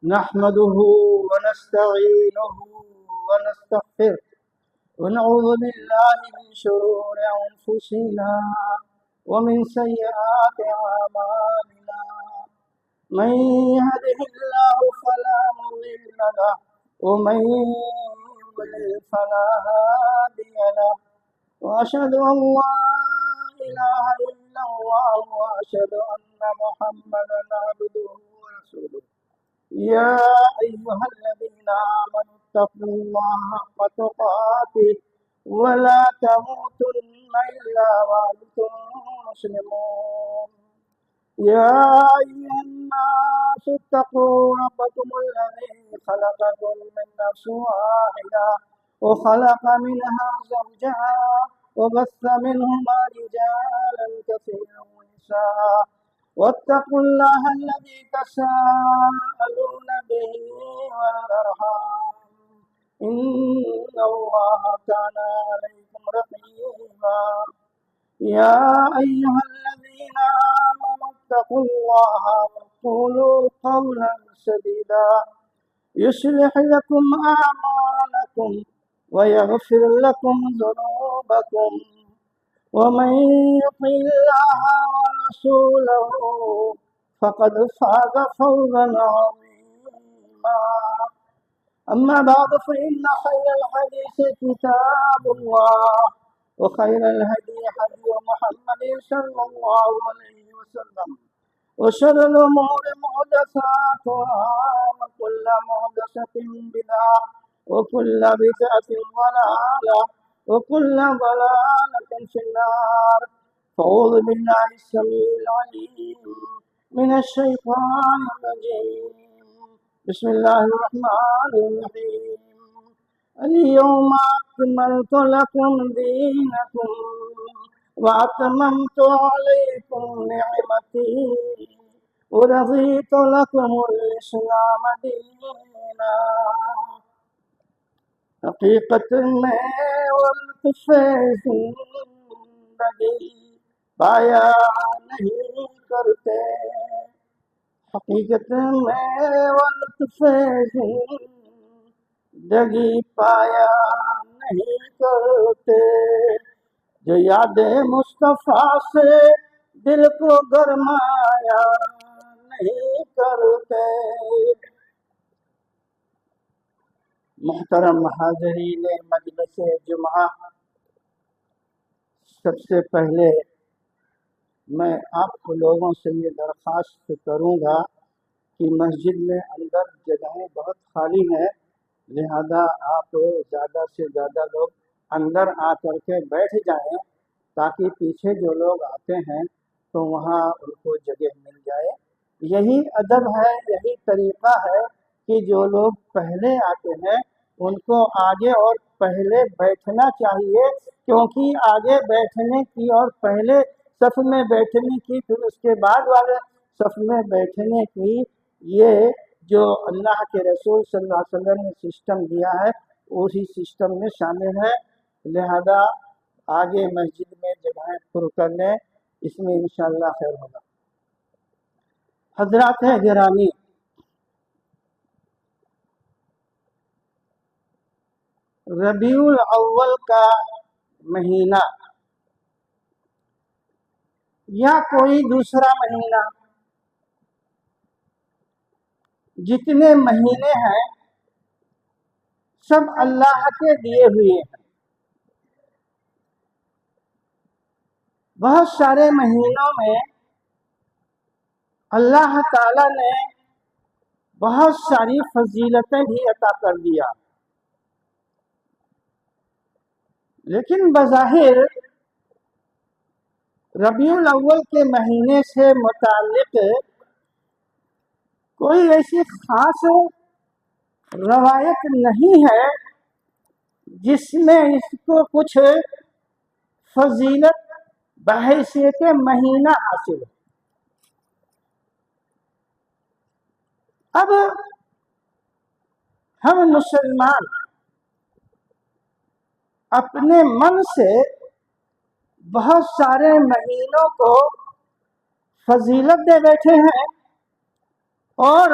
نحمده ونستعينه ونستغفره ونعوذ بالله من شرور أنفسنا ومن سيئات أعمالنا من يهده الله فلا مضل له ومن يضلل فلا هادي له وأشهد أن لا إله إلا الله وأشهد أن محمدا عبده ورسوله يا أيها الذين آمنوا اتقوا الله حق تقاته ولا تموتن إلا وأنتم مسلمون يا أيها الناس اتقوا ربكم الذي خلقكم من نفس واحدة وخلق منها زوجها وبث منهما رجالا كثيرا ونساء واتقوا الله الذي تساءلون به والأرحام إن الله كان عليكم رقيبا يا أيها الذين آمنوا اتقوا الله وقولوا قولا سديدا يصلح لكم أعمالكم ويغفر لكم ذنوبكم ومن يطع الله ورسوله فقد فاز فوزا عظيما أما بعد فإن خير الحديث كتاب الله وخير الهدي هدي محمد صلى الله عليه وسلم وشر الأمور محدثاتها وكل محدثة بدعة وكل بدعة ضلالة وكل ضلالة في النار فأعوذ بالله السميع العليم من الشيطان الرجيم بسم الله الرحمن الرحيم اليوم أكملت لكم دينكم وأتممت عليكم نعمتي ورضيت لكم الإسلام دينا حقیقت میں والطف زندگی پایا نہیں کرتے حقیقت میں والطف زندگی پایا نہیں کرتے جو یاد مصطفیٰ سے دل کو گرمایا نہیں کرتے محترم حاضرین مجلس جمعہ، سب سے پہلے میں آپ کو لوگوں سے یہ درخواست کروں گا کہ مسجد میں اندر جگہیں بہت خالی ہیں، لہذا آپ زیادہ سے زیادہ لوگ اندر آ کر کے بیٹھ جائیں تاکہ پیچھے جو لوگ آتے ہیں تو وہاں ان کو جگہ مل جائے۔ یہی ادب ہے، یہی طریقہ ہے کہ جو لوگ پہلے آتے ہیں ان کو آگے اور پہلے بیٹھنا چاہیے، کیونکہ آگے بیٹھنے کی اور پہلے صف میں بیٹھنے کی پھر اس کے بعد والے صف میں بیٹھنے کی یہ جو اللہ کے رسول صلی اللہ علیہ وسلم نے سسٹم دیا ہے اسی سسٹم میں شامل ہے، لہذا آگے مسجد میں جگہیں پر کر لیں، اس میں انشاءاللہ خیر ہوگا۔ حضرات گرامی، ربیع الاول کا مہینہ یا کوئی دوسرا مہینہ، جتنے مہینے ہیں سب اللہ کے دیے ہوئے ہیں۔ بہت سارے مہینوں میں اللہ تعالی نے بہت ساری فضیلتیں بھی عطا کر دیا، لیکن بظاہر ربیع الاول کے مہینے سے متعلق کوئی ایسی خاص روایت نہیں ہے جس میں اس کو کچھ فضیلت بحیثیت مہینہ حاصل ہے۔ اب ہم مسلمان اپنے من سے بہت سارے مہینوں کو فضیلت دے بیٹھے ہیں اور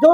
2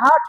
8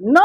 9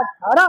18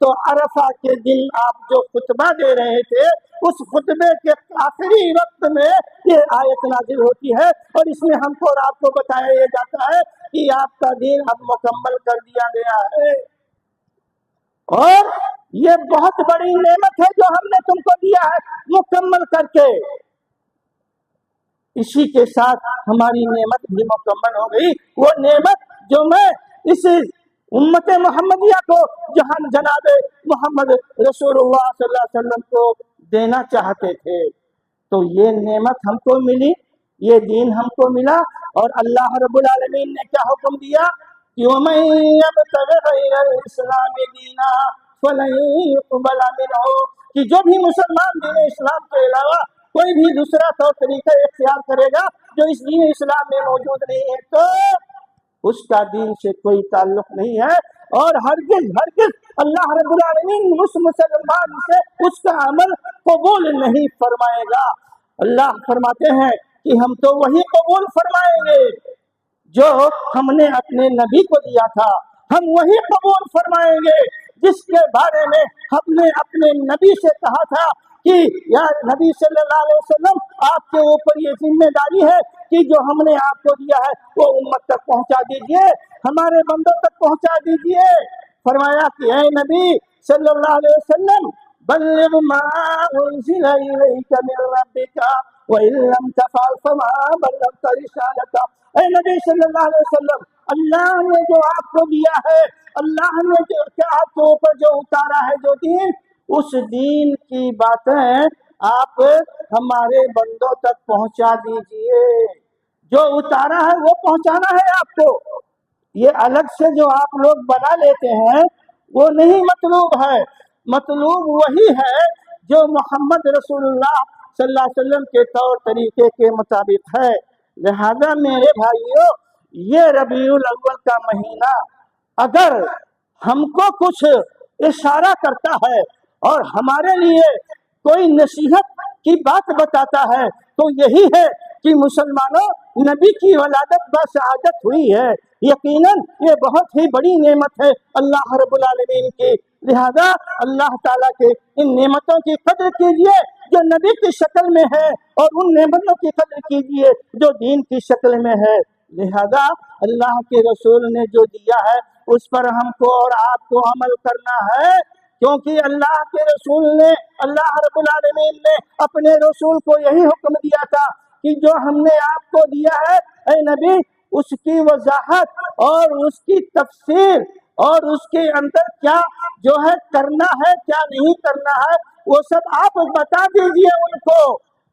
تو عرفہ کے دن آپ جو خطبہ دے رہے تھے اس خطبے کے آخری وقت میں یہ آیت نازل ہوتی ہے اور اس میں ہم کو اور آپ کو بتایا یہ جاتا ہے کہ آپ کا دین اب مکمل کر دیا گیا ہے اور یہ بہت بڑی نعمت ہے جو ہم نے تم کو دیا ہے مکمل کر کے۔ اسی کے ساتھ ہماری نعمت بھی مکمل ہو گئی، وہ نعمت جو میں اس امت محمدیہ کو جناب محمد رسول اللہ صلی اللہ علیہ وسلم کو دینا چاہتے تھے، تو یہ نعمت ہم کو ملی، یہ دین ہم کو ملا اور اللہ رب العالمین نے کیا حکم دیا کہ وَمَن يَبْتَغِ غَيْرَ الْإِسْلَامِ دِينًا فَلَن يُقْبَلَ مِنْهُ، کہ جو بھی مسلمان دین اسلام کے علاوہ کوئی بھی دوسرا طور طریقہ اختیار کرے گا جو اس دین اسلام میں موجود نہیں ہے تو اس کا دین سے کوئی تعلق نہیں ہے اور ہرگز اللہ رب العالمین اس مسلمان سے اس کا عمل قبول نہیں فرمائے گا۔ اللہ فرماتے ہیں کہ ہم تو وہی قبول فرمائیں گے جو ہم نے اپنے نبی کو دیا تھا، ہم وہی قبول فرمائیں گے جس کے بارے میں ہم نے اپنے نبی سے کہا تھا کہ یا نبی صلی اللہ علیہ وسلم آپ کے اوپر یہ ذمہ داری ہے کہ جو ہم نے آپ کو دیا ہے وہ امت تک پہنچا دیجئے، ہمارے بندوں تک پہنچا دیجئے۔ فرمایا کہ اے نبی صلی اللہ علیہ وسلم بلغ ما انزل الیک من ربک وان لم تفعل فما بلغت رسالتہ، اے نبی صلی اللہ علیہ وسلم اللہ نے جو آپ کو دیا ہے، اللہ نے جو آپ کے اوپر جو اتارا ہے جو دین، اس دین کی باتیں آپ ہمارے بندوں تک پہنچا دیجئے، جو اتارا ہے وہ پہنچانا ہے آپ کو، یہ الگ سے جو آپ لوگ بنا لیتے ہیں وہ نہیں مطلوب ہے، مطلوب وہی ہے جو محمد رسول اللہ صلی اللہ علیہ وسلم کے طور طریقے کے مطابق ہے۔ لہذا میرے بھائیوں، یہ ربیع الاول کا مہینہ اگر ہم کو کچھ اشارہ کرتا ہے اور ہمارے لیے کوئی نصیحت کی بات بتاتا ہے تو یہی ہے کہ مسلمانوں نبی کی ولادت بسعادت ہوئی ہے، یقیناً یہ بہت ہی بڑی نعمت ہے اللہ رب العالمین کی، لہذا اللہ تعالیٰ کے ان نعمتوں کی قدر کیجئے جو نبی کی شکل میں ہے اور ان نعمتوں کی قدر کیجئے جو دین کی شکل میں ہے۔ لہذا اللہ کے رسول نے جو دیا ہے اس پر ہم کو اور آپ کو عمل کرنا ہے، کیونکہ اللہ کے رسول نے، اللہ رب العالمین نے اپنے رسول کو یہی حکم دیا تھا کہ جو ہم نے آپ کو دیا ہے اے نبی، اس کی وضاحت اور اس کی تفسیر اور اس کے اندر کیا جو ہے کرنا ہے کیا نہیں کرنا ہے وہ سب آپ بتا دیجئے ان کو۔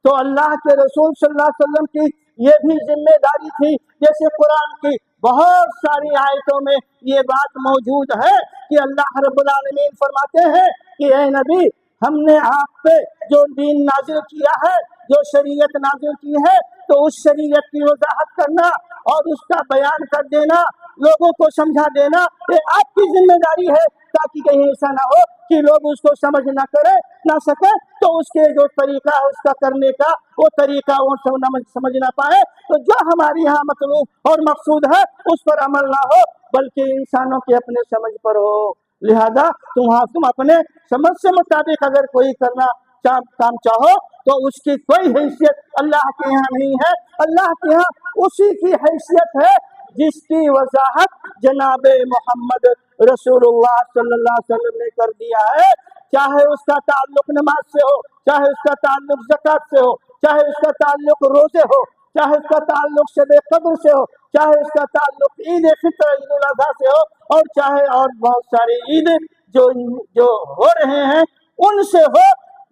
تو اللہ کے رسول صلی اللہ علیہ وسلم کی یہ بھی ذمہ داری تھی، جیسے قرآن کی بہت ساری آیتوں میں یہ بات موجود ہے کہ اللہ رب العالمین فرماتے ہیں کہ اے نبی، ہم نے آپ پہ جو دین نازل کیا ہے، جو شریعت نازل کی ہے، تو اس شریعت کی وضاحت کرنا اور اس کا بیان کر دینا، لوگوں کو سمجھا دینا، یہ آپ کی ذمہ داری ہے، تاکہ کہیں ایسا نہ ہو کہ لوگ اس کو سمجھ نہ سکے تو اس کے جو طریقہ ہے اس کا کرنے کا وہ طریقہ وہ سمجھ نہ پائے، تو جو ہماری یہاں مطلوب اور مقصود ہے اس پر عمل نہ ہو بلکہ انسانوں کے اپنے سمجھ پر ہو۔ لہذا تم اپنے سمجھ سے مطابق اگر کوئی کرنا کام چاہو تو اس کی کوئی حیثیت اللہ کے یہاں نہیں ہے، اللہ کے یہاں اسی کی حیثیت ہے جس کی وضاحت جناب محمد رسول اللہ صلی اللہ علیہ وسلم نے کر دیا ہے، چاہے اس کا تعلق نماز سے ہو، چاہے اس کا تعلق زکوٰۃ سے ہو، چاہے اس کا تعلق روزے ہو، چاہے اس کا تعلق شب قدر سے ہو، چاہے اس کا تعلق عید فطر عید الاضحیٰ سے ہو، اور چاہے اور بہت ساری عید جو ہو رہے ہیں ان سے ہو،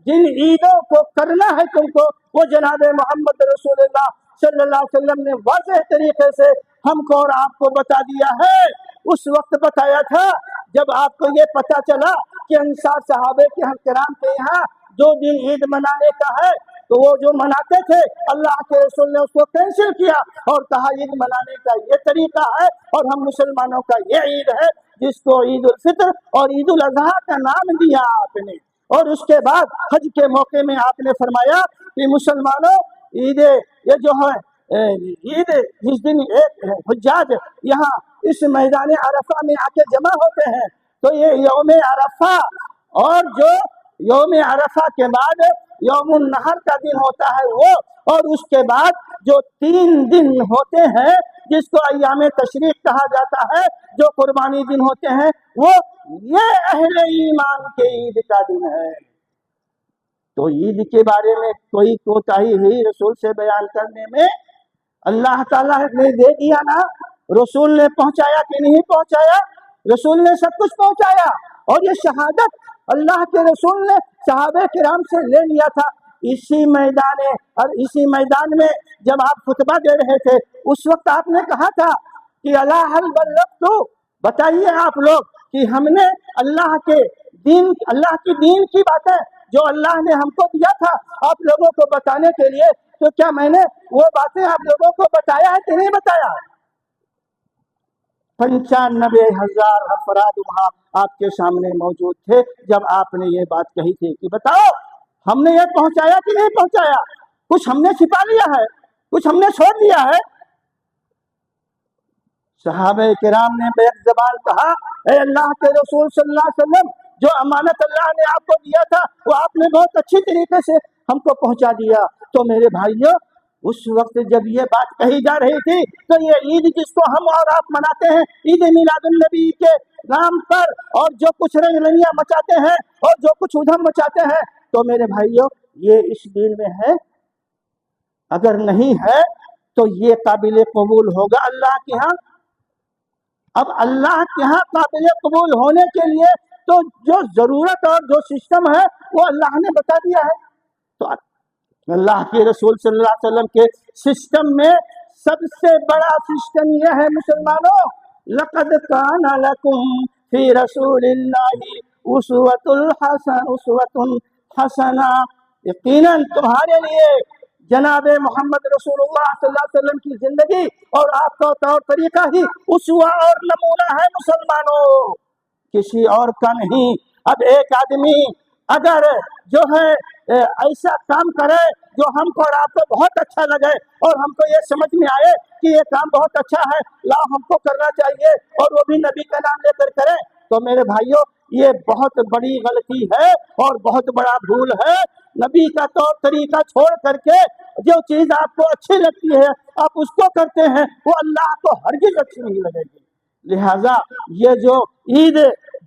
جن عیدوں کو کرنا ہے تم کو وہ جناب محمد رسول اللہ صلی اللہ علیہ وسلم نے واضح طریقے سے ہم کو اور آپ کو بتا دیا ہے۔ اس وقت بتایا تھا جب آپ کو یہ پتا چلا کہ انصار صحابہ کے کرام کے یہاں جو دن عید منانے کا ہے تو وہ جو مناتے تھے اللہ کے رسول نے اس کو کینسل کیا اور کہا عید منانے کا یہ طریقہ ہے اور ہم مسلمانوں کا یہ عید ہے جس کو عید الفطر اور عید الاضحیٰ کا نام دیا آپ نے۔ اور اس کے بعد حج کے موقع میں آپ نے فرمایا کہ مسلمانوں عید یہ جو ہے عید جس دن ایک حجاج یہاں اس میدان عرفہ میں آ کے جمع ہوتے ہیں تو یہ یوم عرفہ اور جو یوم عرفہ کے بعد یوم النحر کا دن ہوتا ہے وہ، اور اس کے بعد جو 3 دن ہوتے ہیں جس کو ایام تشریق کہا جاتا ہے، جو قربانی دن ہوتے ہیں، وہ یہ اہل ایمان کے عید کا دن ہے۔ تو عید کے بارے میں کوئی کوتاہی ہوئی رسول سے بیان کرنے میں؟ اللہ تعالیٰ نے دے دیا نا، رسول نے پہنچایا کہ نہیں پہنچایا؟ رسول نے سب کچھ پہنچایا، اور یہ شہادت اللہ کے رسول نے صحابہ کرام سے لے لیا تھا۔ اسی میدان میں جب آپ خطبہ دے رہے تھے، اس وقت آپ نے کہا تھا کہ الا هل بلغت، بتائیے آپ لوگ کہ ہم نے اللہ کی دین کی باتیں جو اللہ نے ہم کو دیا تھا آپ لوگوں کو بتانے کے لیے، تو کیا میں نے وہ باتیں آپ لوگوں کو بتایا ہے کہ نہیں بتایا؟ 95,000 افراد وہاں آپ کے سامنے موجود تھے جب آپ نے یہ بات کہی تھی کہ بتاؤ ہم نے یہ پہنچایا کہ نہیں پہنچایا؟ کچھ ہم نے چھپا لیا ہے، کچھ ہم نے چھوڑ دیا ہے؟ صحابہ کرام نے بیک زبان کہا، اے اللہ کے رسول صلی اللہ علیہ وسلم، جو امانت اللہ نے آپ کو دیا تھا وہ آپ نے بہت اچھی طریقے سے ہم کو پہنچا دیا۔ تو میرے بھائیوں، اس وقت جب یہ بات کہی جا رہی تھی تو یہ عید جس کو ہم اور آپ مناتے ہیں، عید میلاد النبی کے نام پر، اور جو کچھ رنگینیاں مچاتے ہیں اور جو کچھ ادھم مچاتے ہیں، تو میرے بھائیوں یہ اس دین میں ہے؟ اگر نہیں ہے تو یہ قابل قبول ہوگا اللہ کے ہاں؟ اب اللہ کے ہاں قابل قبول ہونے کے لیے تو جو ضرورت اور جو سسٹم ہے وہ اللہ نے بتا دیا ہے۔ تو اللہ کے رسول صلی اللہ علیہ وسلم کے سسٹم میں سب سے بڑا سسٹم یہ ہے مسلمانوں، لقد کان لکم فی رسول اللہ اسوۃ حسنہ، یقیناً تمہارے لیے جناب محمد رسول اللہ صلی اللہ علیہ وسلم کی زندگی اور آپ کا طور طریقہ ہی اسوہ اور نمونہ ہے مسلمانوں، کسی اور کا نہیں۔ اب ایک آدمی اگر جو ہے ایسا کام کرے جو ہم کو اور آپ کو بہت اچھا لگے اور ہم کو یہ سمجھ میں آئے کہ یہ کام بہت اچھا ہے، ہم کو کرنا چاہیے، اور وہ بھی نبی کا نام لے کر کرے، تو میرے بھائیوں یہ بہت بڑی غلطی ہے اور بہت بڑا بھول ہے۔ نبی کا طور طریقہ چھوڑ کر کے جو چیز آپ کو اچھی لگتی ہے آپ اس کو کرتے ہیں، وہ اللہ کو ہرگز اچھی نہیں لگے گی۔ لہذا یہ جو عید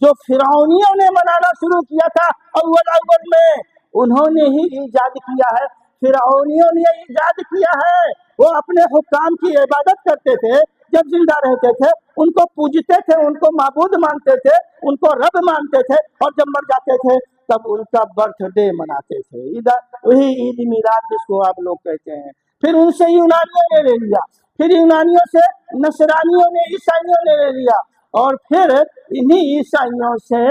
جو فرعونیوں نے منانا شروع کیا تھا اول میں، انہوں نے ہی ایجاد کیا ہے، فرعونیوں نے ایجاد کیا ہے۔ وہ اپنے حکام کی عبادت کرتے تھے، جب زندہ رہتے تھے ان کو پوجتے تھے، ان کو معبود مانتے تھے، ان کو رب مانتے تھے، اور جب مر جاتے تھے تب ان کا برتھ ڈے مناتے تھے، وہی عید میلاد جس کو آپ لوگ کہتے ہیں۔ پھر ان سے یونانیوں نے لے لیا، پھر یونانیوں سے نصرانیوں نے، عیسائیوں نے لے لیا، اور پھر انہی عیسائیوں سے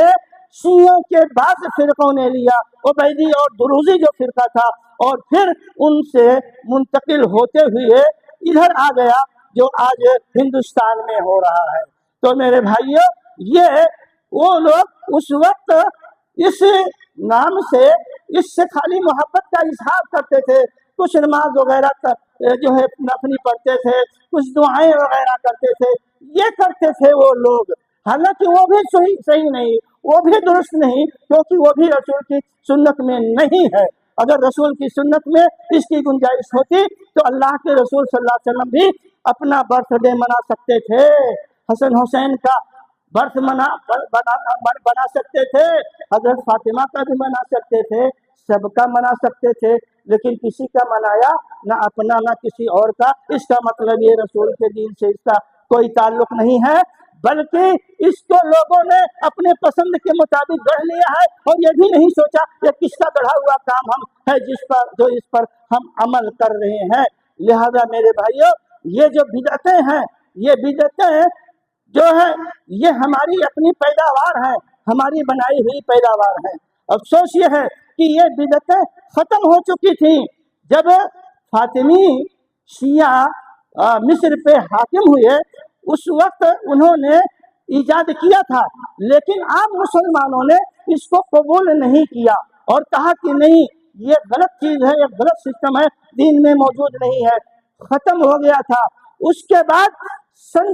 شیعوں کے بعض فرقوں نے لیا، عبیدی اور دروزی جو فرقہ تھا، اور پھر ان سے منتقل ہوتے ہوئے ادھر آ گیا جو آج ہندوستان میں ہو رہا ہے۔ تو میرے بھائیوں یہ وہ لوگ اس وقت اس نام سے، اس سے خالی محبت کا اظہار کرتے تھے، کچھ نماز وغیرہ جو ہے نفلی پڑھتے تھے، کچھ دعائیں وغیرہ کرتے تھے، یہ کرتے تھے وہ لوگ، حالانکہ وہ بھی صحیح نہیں، وہ بھی درست نہیں، کیونکہ وہ بھی رسول کی سنت میں نہیں ہے۔ اگر رسول کی سنت میں اس کی گنجائش ہوتی تو اللہ کے رسول صلی اللہ علیہ وسلم بھی اپنا برتھ ڈے منا سکتے تھے، حسن حسین کا برتھ بنا سکتے تھے، حضرت فاطمہ کا بھی منا سکتے تھے، سب کا منا سکتے تھے، لیکن کسی کا منایا نہ اپنا نہ کسی اور کا۔ اس کا مطلب یہ رسول کے دین سے اس کا کوئی تعلق نہیں ہے، بلکہ اس کو لوگوں نے اپنے پسند کے مطابق گڑھ لیا ہے، اور یہ بھی نہیں سوچا کہ کس کا گڑھا ہوا کام ہم ہے اس پر ہم عمل کر رہے ہیں۔ لہذا میرے بھائیوں یہ جو بدعتیں ہیں، یہ بدعتیں جو ہے یہ ہماری اپنی پیداوار ہیں، ہماری بنائی ہوئی پیداوار ہیں۔ افسوس یہ ہے کہ یہ بدعتیں ختم ہو چکی تھیں جب فاطمی شیعہ مصر پہ حاکم ہوئے، اس وقت انہوں نے ایجاد کیا تھا، لیکن عام مسلمانوں نے اس کو قبول نہیں کیا اور کہا کہ نہیں یہ غلط چیز ہے، یہ غلط سسٹم ہے، دین میں موجود نہیں ہے، ختم ہو گیا تھا۔ اس کے بعد سن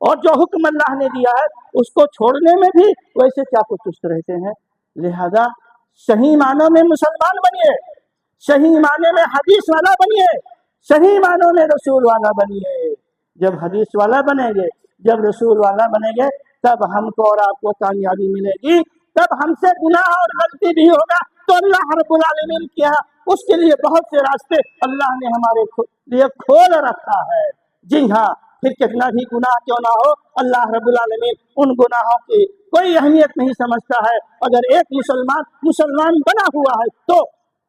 اور جو حکم اللہ نے دیا ہے اس کو چھوڑنے میں بھی ویسے کیا کچھ چست رہتے ہیں۔ لہذا صحیح معنوں میں مسلمان بنیے، صحیح معنی میں حدیث والا بنیے، صحیح معنوں میں رسول والا بنیے۔ جب حدیث والا بنیں گے، جب رسول والا بنیں گے، تب ہم کو اور آپ کو کامیابی ملے گی۔ تب ہم سے گناہ اور غلطی بھی ہوگا تو اللہ رب العالمین کیا اس کے لیے بہت سے راستے اللہ نے ہمارے لیے کھول رکھا ہے۔ جی ہاں، پھر کتنا بھی گناہ کیوں نہ ہو، اللہ رب العالمین ان گناہوں کی کوئی اہمیت نہیں سمجھتا ہے۔ اگر ایک مسلمان بنا ہوا ہے تو،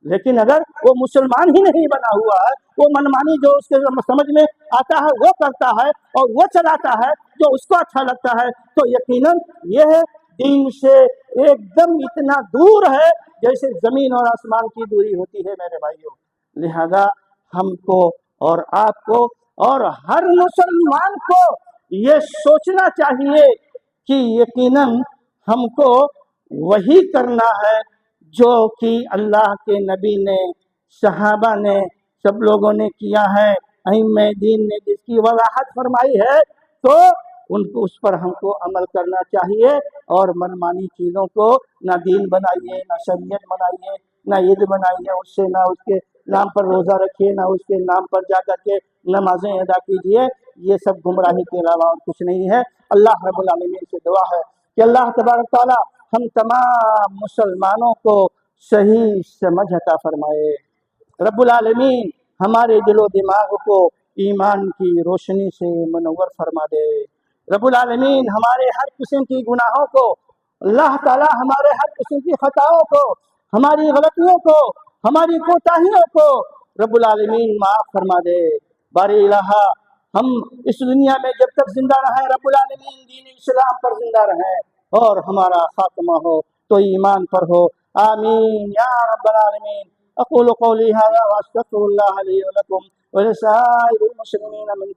لیکن اگر وہ مسلمان ہی نہیں بنا ہوا ہے، وہ منمانی جو اس کے سمجھ میں آتا ہے وہ کرتا ہے اور وہ چلاتا ہے جو اس کو اچھا لگتا ہے، تو یقیناً یہ ہے دین سے ایک دم اتنا دور ہے جیسے زمین اور آسمان کی دوری ہوتی ہے میرے بھائیوں۔ لہذا ہم کو اور آپ کو اور ہر مسلمان کو یہ سوچنا چاہیے کہ یقیناً ہم کو وہی کرنا ہے جو کہ اللہ کے نبی نے، صحابہ نے، سب لوگوں نے کیا ہے، ائمہ دین نے جس کی وضاحت فرمائی ہے، تو اس پر ہم کو عمل کرنا چاہیے۔ اور منمانی چیزوں کو نہ دین بنائیے، نہ شریعت بنائیے، نہ عید بنائیے، اس سے نہ اس کے نام پر روزہ رکھیے، نہ اس کے نام پر جا کر کے نمازیں ادا کیجیے۔ یہ سب گمراہی کے علاوہ اور کچھ نہیں ہے۔ اللہ رب العالمین سے دعا ہے کہ اللہ تبارک تعالی ہم تمام مسلمانوں کو صحیح سمجھ عطا فرمائے۔ رب العالمین ہمارے دل و دماغ کو ایمان کی روشنی سے منور فرما دے۔ رب العالمین ہمارے ہر قسم کی گناہوں کو، اللہ تعالی ہمارے ہر قسم کی خطاؤں کو، ہماری غلطیوں کو، ہماری کوتاہیوں کو رب العالمین معاف فرما دے۔ باری الہ ہم اس دنیا میں جب تک زندہ رہیں رب العالمین دین اسلام پر زندہ رہیں، اور ہمارا خاتمہ ہو تو ایمان پر ہو۔ آمین یا رب العالمین۔ اقول قولی هذا واستغفر اللہ لی ولکم ولسائر المسلمین من